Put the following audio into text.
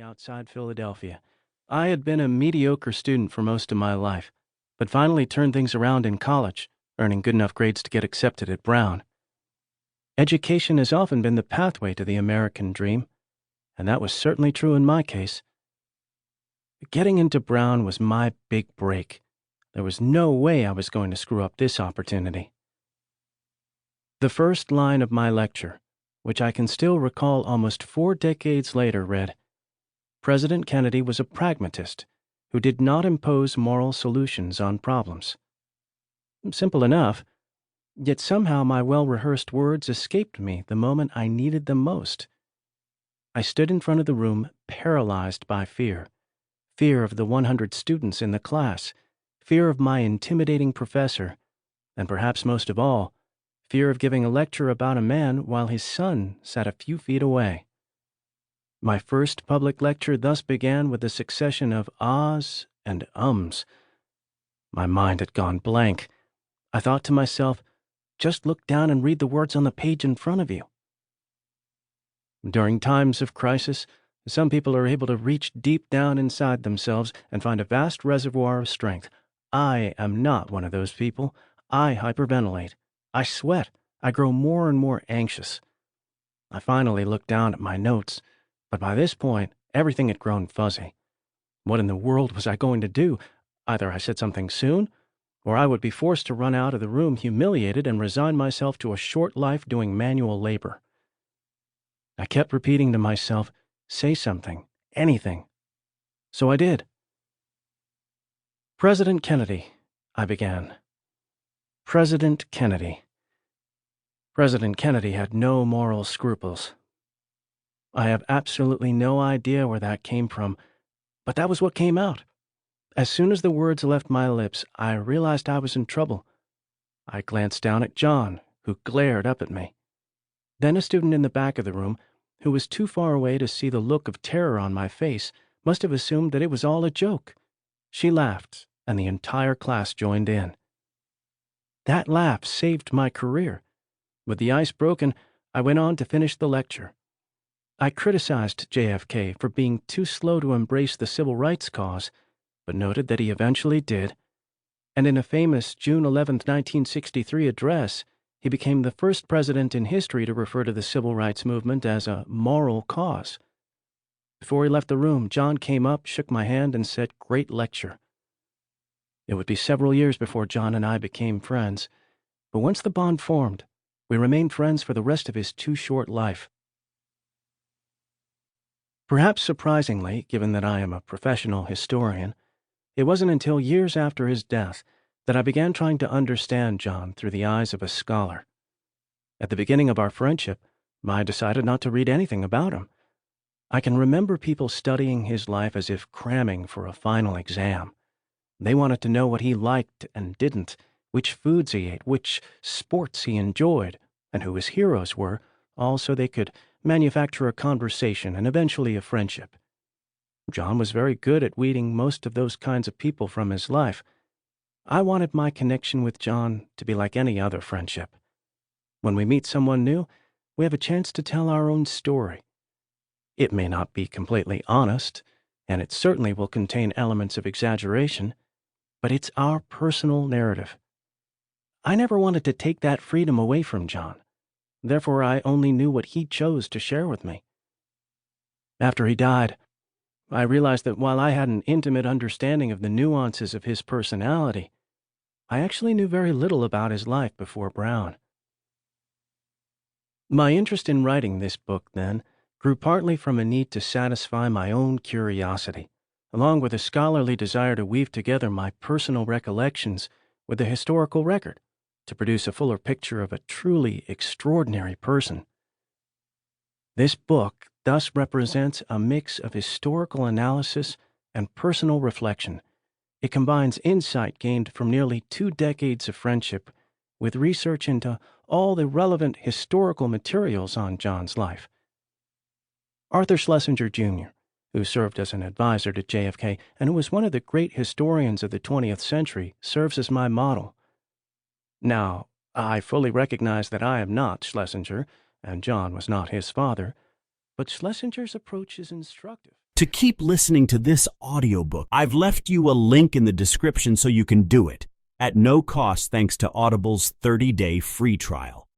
outside Philadelphia. I had been a mediocre student for most of my life, but finally turned things around in college, earning good enough grades to get accepted at Brown. Education has often been the pathway to the American dream, and that was certainly true in my case. Getting into Brown was my big break. There was no way I was going to screw up this opportunity. The first line of my lecture, which I can still recall almost 4 decades later, read, "President Kennedy was a pragmatist who did not impose moral solutions on problems." Simple enough, yet somehow my well-rehearsed words escaped me the moment I needed them most. I stood in front of the room paralyzed by fear. Fear of the 100 students in the class, fear of my intimidating professor, and perhaps most of all, fear of giving a lecture about a man while his son sat a few feet away. My first public lecture thus began with a succession of ahs and ums. My mind had gone blank. I thought to myself, just look down and read the words on the page in front of you. During times of crisis, some people are able to reach deep down inside themselves and find a vast reservoir of strength. I am not one of those people. I hyperventilate. I sweat. I grow more and more anxious. I finally looked down at my notes, but by this point, everything had grown fuzzy. What in the world was I going to do? Either I said something soon, or I would be forced to run out of the room humiliated and resign myself to a short life doing manual labor. I kept repeating to myself, say something, anything. So I did. "President Kennedy," I began. President Kennedy. President Kennedy had no moral scruples. I have absolutely no idea where that came from, but that was what came out. As soon as the words left my lips, I realized I was in trouble. I glanced down at John, who glared up at me. Then a student in the back of the room, who was too far away to see the look of terror on my face, must have assumed that it was all a joke. She laughed, and the entire class joined in. That laugh saved my career. With the ice broken, I went on to finish the lecture. I criticized JFK for being too slow to embrace the civil rights cause, but noted that he eventually did, and in a famous June 11, 1963 address, he became the first president in history to refer to the civil rights movement as a moral cause. Before he left the room, John came up, shook my hand, and said, "Great lecture." It would be several years before John and I became friends, but once the bond formed, we remained friends for the rest of his too short life. Perhaps surprisingly, given that I am a professional historian, it wasn't until years after his death that I began trying to understand John through the eyes of a scholar. At the beginning of our friendship, I decided not to read anything about him. I can remember people studying his life as if cramming for a final exam. They wanted to know what he liked and didn't, which foods he ate, which sports he enjoyed, and who his heroes were, all so they could manufacture a conversation and eventually a friendship. John was very good at weeding most of those kinds of people from his life. I wanted my connection with John to be like any other friendship. When we meet someone new, we have a chance to tell our own story. It may not be completely honest, and it certainly will contain elements of exaggeration, but it's our personal narrative. I never wanted to take that freedom away from John. Therefore, I only knew what he chose to share with me. After he died, I realized that while I had an intimate understanding of the nuances of his personality, I actually knew very little about his life before Brown. My interest in writing this book, then, grew partly from a need to satisfy my own curiosity, along with a scholarly desire to weave together my personal recollections with the historical record to produce a fuller picture of a truly extraordinary person. This book thus represents a mix of historical analysis and personal reflection. It combines insight gained from nearly 2 decades of friendship with research into all the relevant historical materials on John's life. Arthur Schlesinger, Jr., who served as an advisor to JFK and who was one of the great historians of the 20th century, serves as my model. Now, I fully recognize that I am not Schlesinger, and John was not his father, but Schlesinger's approach is instructive. To keep listening to this audiobook, I've left you a link in the description so you can do it, at no cost thanks to Audible's 30-day free trial.